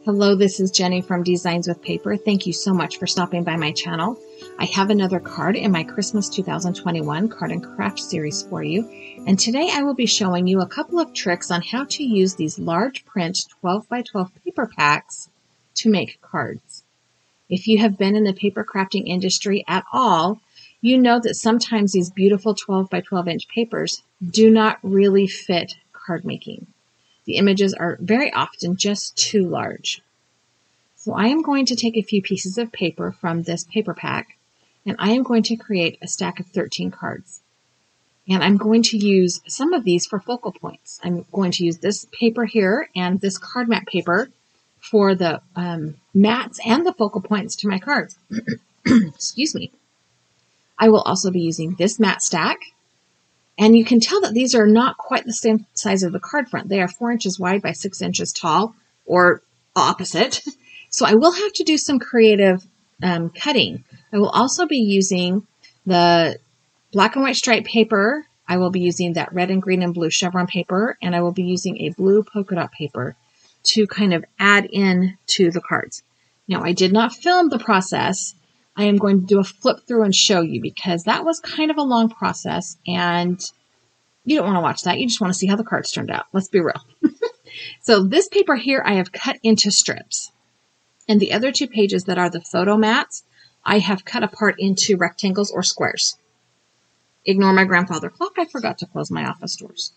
Hello, this is Jenny from Designs with Paper. Thank you so much for stopping by my channel. I have another card in my Christmas 2021 Card and Craft series for you. And today I will be showing you a couple of tricks on how to use these large print 12 by 12 paper packs to make cards. If you have been in the paper crafting industry at all, you know that sometimes these beautiful 12 by 12 inch papers do not really fit card making. The images are very often just too large. So I am going to take a few pieces of paper from this paper pack, and I am going to create a stack of 13 cards. And I'm going to use some of these for focal points. I'm going to use this paper here and this card mat paper for the mats and the focal points to my cards. Excuse me. I will also be using this mat stack. And you can tell that these are not quite the same size of the card front. They are 4 inches wide by 6 inches tall, or opposite. So I will have to do some creative cutting. I will also be using the black and white striped paper. I will be using that red and green and blue chevron paper, and I will be using a blue polka dot paper to kind of add in to the cards. Now, I did not film the process. I am going to do a flip through and show you because that was kind of a long process and you don't want to watch that. You just want to see how the cards turned out. Let's be real. So this paper here I have cut into strips. And the other two pages that are the photo mats, I have cut apart into rectangles or squares. Ignore my grandfather clock. I forgot to close my office doors.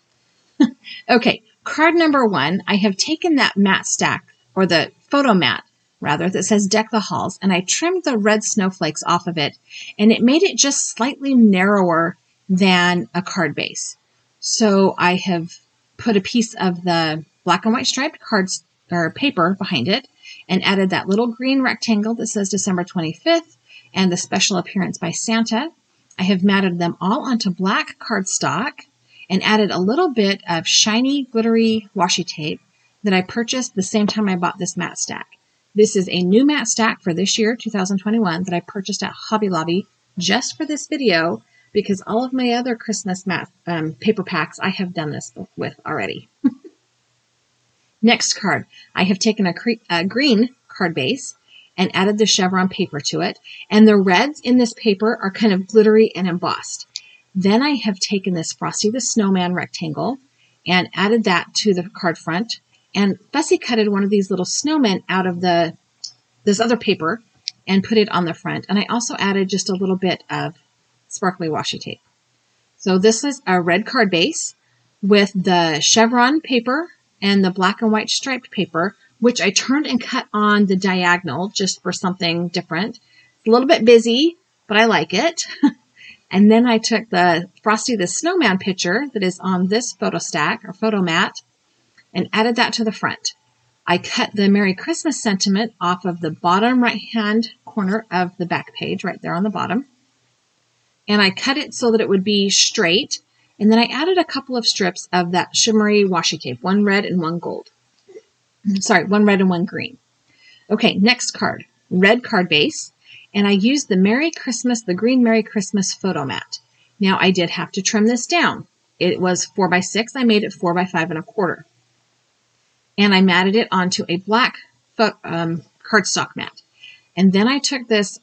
Okay, card number 1, I have taken that mat stack, or the photo mat, rather, that says Deck the Halls, and I trimmed the red snowflakes off of it, and it made it just slightly narrower than a card base. So I have put a piece of the black and white striped cards or paper behind it and added that little green rectangle that says December 25th and the special appearance by Santa. I have matted them all onto black cardstock and added a little bit of shiny, glittery washi tape that I purchased the same time I bought this mat stack. This is a new mat stack for this year, 2021, that I purchased at Hobby Lobby just for this video because all of my other Christmas mat paper packs I have done this with already. Next card, I have taken a green card base and added the chevron paper to it, and the reds in this paper are kind of glittery and embossed. Then I have taken this Frosty the Snowman rectangle and added that to the card front, and fussy cutted one of these little snowmen out of this other paper and put it on the front. And I also added just a little bit of sparkly washi tape. So this is a red card base with the chevron paper and the black and white striped paper, which I turned and cut on the diagonal just for something different. It's a little bit busy, but I like it. And then I took the Frosty the Snowman picture that is on this photo stack or photo mat and added that to the front. I cut the Merry Christmas sentiment off of the bottom right-hand corner of the back page, right there on the bottom. And I cut it so that it would be straight. And then I added a couple of strips of that shimmery washi tape, one red and one gold. Sorry, one red and one green. Okay, next card, red card base. And I used the green Merry Christmas photo mat. Now I did have to trim this down. It was 4 by 6. I made it 4 by 5 1/4. And I matted it onto a black cardstock mat. And then I took this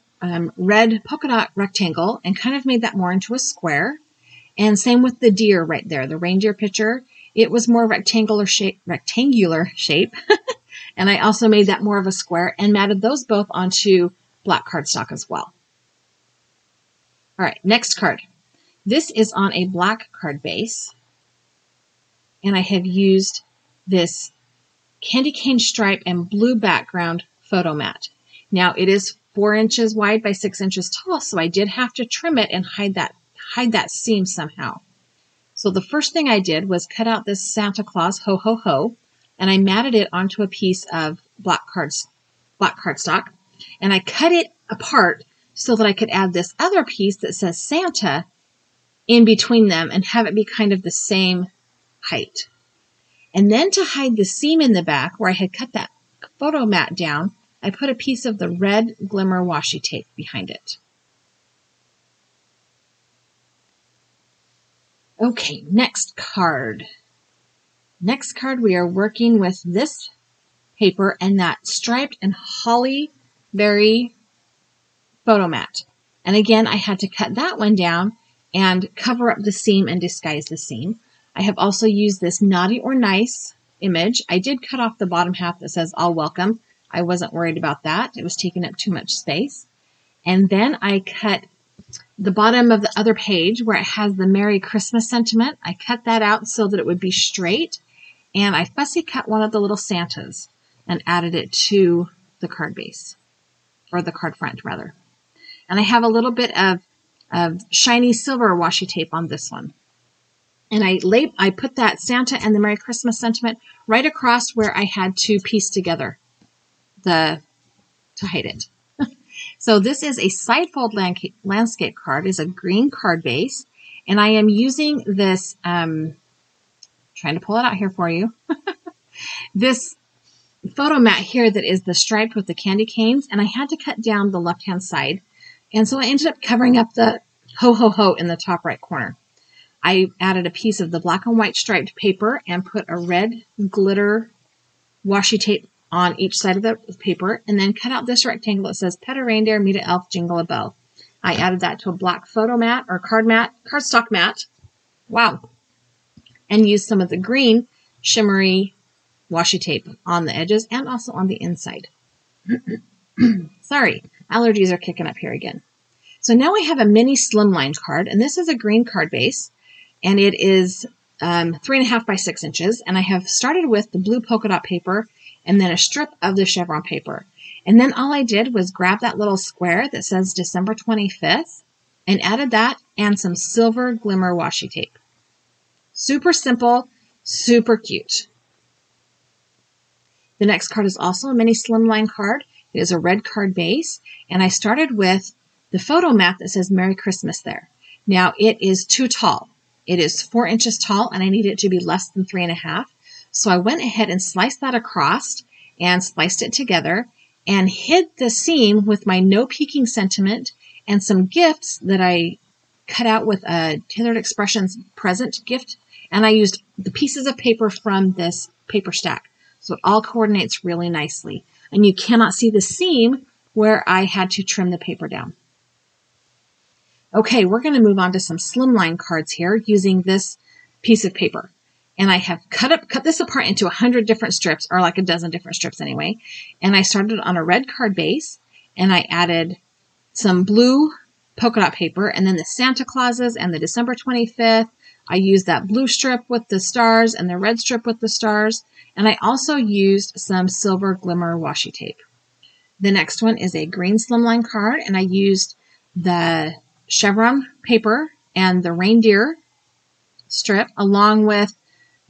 red polka dot rectangle and kind of made that more into a square. And same with the deer right there, the reindeer picture. It was more rectangular shape. And I also made that more of a square and matted those both onto black cardstock as well. All right, next card. This is on a black card base. And I have used this candy cane stripe and blue background photo mat. Now it is 4 inches wide by 6 inches tall, so I did have to trim it and hide that seam somehow. So the first thing I did was cut out this Santa Claus ho ho ho, and I matted it onto a piece of black cardstock, and I cut it apart so that I could add this other piece that says Santa in between them and have it be kind of the same height. And then to hide the seam in the back where I had cut that photo mat down, I put a piece of the red glimmer washi tape behind it. Okay, next card. Next card, we are working with this paper and that striped and holly berry photo mat. And again, I had to cut that one down and cover up the seam and disguise the seam. I have also used this naughty or nice image. I did cut off the bottom half that says all welcome. I wasn't worried about that. It was taking up too much space. And then I cut the bottom of the other page where it has the Merry Christmas sentiment. I cut that out so that it would be straight. And I fussy cut one of the little Santas and added it to the card base, or the card front rather. And I have a little bit of shiny silver washi tape on this one. And I put that Santa and the Merry Christmas sentiment right across where I had to piece together to hide it. So this is a side fold landscape card. It's a green card base. And I am using this, trying to pull it out here for you, this photo mat here that is the striped with the candy canes. And I had to cut down the left-hand side. And so I ended up covering up the ho, ho, ho in the top right corner. I added a piece of the black and white striped paper and put a red glitter washi tape on each side of the paper, and then cut out this rectangle that says Pet a Reindeer, Meet a Elf, Jingle a Bell. I added that to a black photo mat or cardstock mat. Wow. And used some of the green shimmery washi tape on the edges and also on the inside. Sorry, allergies are kicking up here again. So now I have a mini Slimline card, and this is a green card base, and it is 3.5 by 6 inches. And I have started with the blue polka dot paper and then a strip of the chevron paper. And then all I did was grab that little square that says December 25th and added that and some silver glimmer washi tape. Super simple, super cute. The next card is also a mini Slimline card. It is a red card base, and I started with the photo mat that says Merry Christmas there. Now it is too tall. It is 4 inches tall, and I need it to be less than 3.5. So I went ahead and sliced that across and spliced it together and hid the seam with my no peeking sentiment and some gifts that I cut out with a Tailored Expressions present gift. And I used the pieces of paper from this paper stack. So it all coordinates really nicely. And you cannot see the seam where I had to trim the paper down. Okay, we're going to move on to some Slimline cards here using this piece of paper. And I have cut this apart into 100 different strips, or like a dozen different strips anyway. And I started on a red card base, and I added some blue polka dot paper, and then the Santa Clauses and the December 25th. I used that blue strip with the stars and the red strip with the stars. And I also used some silver glimmer washi tape. The next one is a green Slimline card, and I used the chevron paper and the reindeer strip along with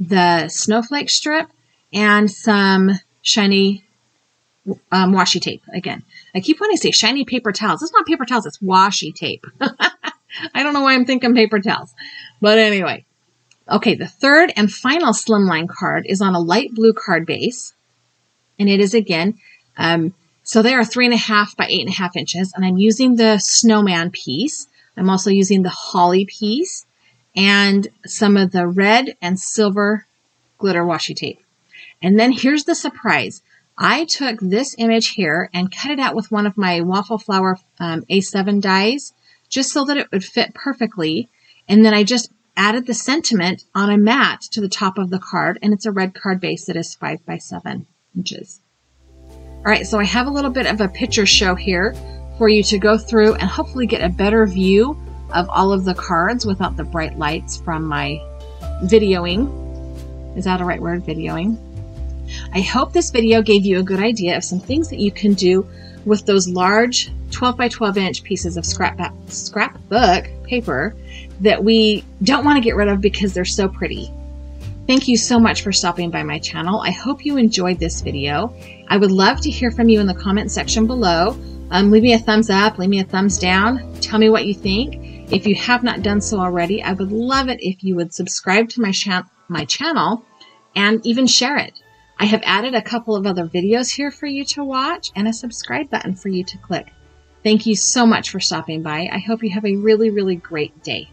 the snowflake strip and some shiny washi tape. Again, I keep wanting to say shiny paper towels. It's not paper towels, it's washi tape. I don't know why I'm thinking paper towels. But anyway. Okay, the third and final Slimline card is on a light blue card base. And it is again, so they are 3.5 by 8.5 inches. And I'm using the snowman piece. I'm also using the holly piece and some of the red and silver glitter washi tape. And then here's the surprise. I took this image here and cut it out with one of my waffle flower A7 dies just so that it would fit perfectly. And then I just added the sentiment on a mat to the top of the card, and it's a red card base that is 5 by 7 inches. All right, so I have a little bit of a picture show here for you to go through and hopefully get a better view of all of the cards without the bright lights from my videoing. Is that a right word, videoing? I hope this video gave you a good idea of some things that you can do with those large 12 by 12 inch pieces of scrapbook paper that we don't want to get rid of because they're so pretty. Thank you so much for stopping by my channel. I hope you enjoyed this video. I would love to hear from you in the comment section below. Leave me a thumbs up, leave me a thumbs down. Tell me what you think. If you have not done so already, I would love it if you would subscribe to my channel and even share it. I have added a couple of other videos here for you to watch and a subscribe button for you to click. Thank you so much for stopping by. I hope you have a really, really great day.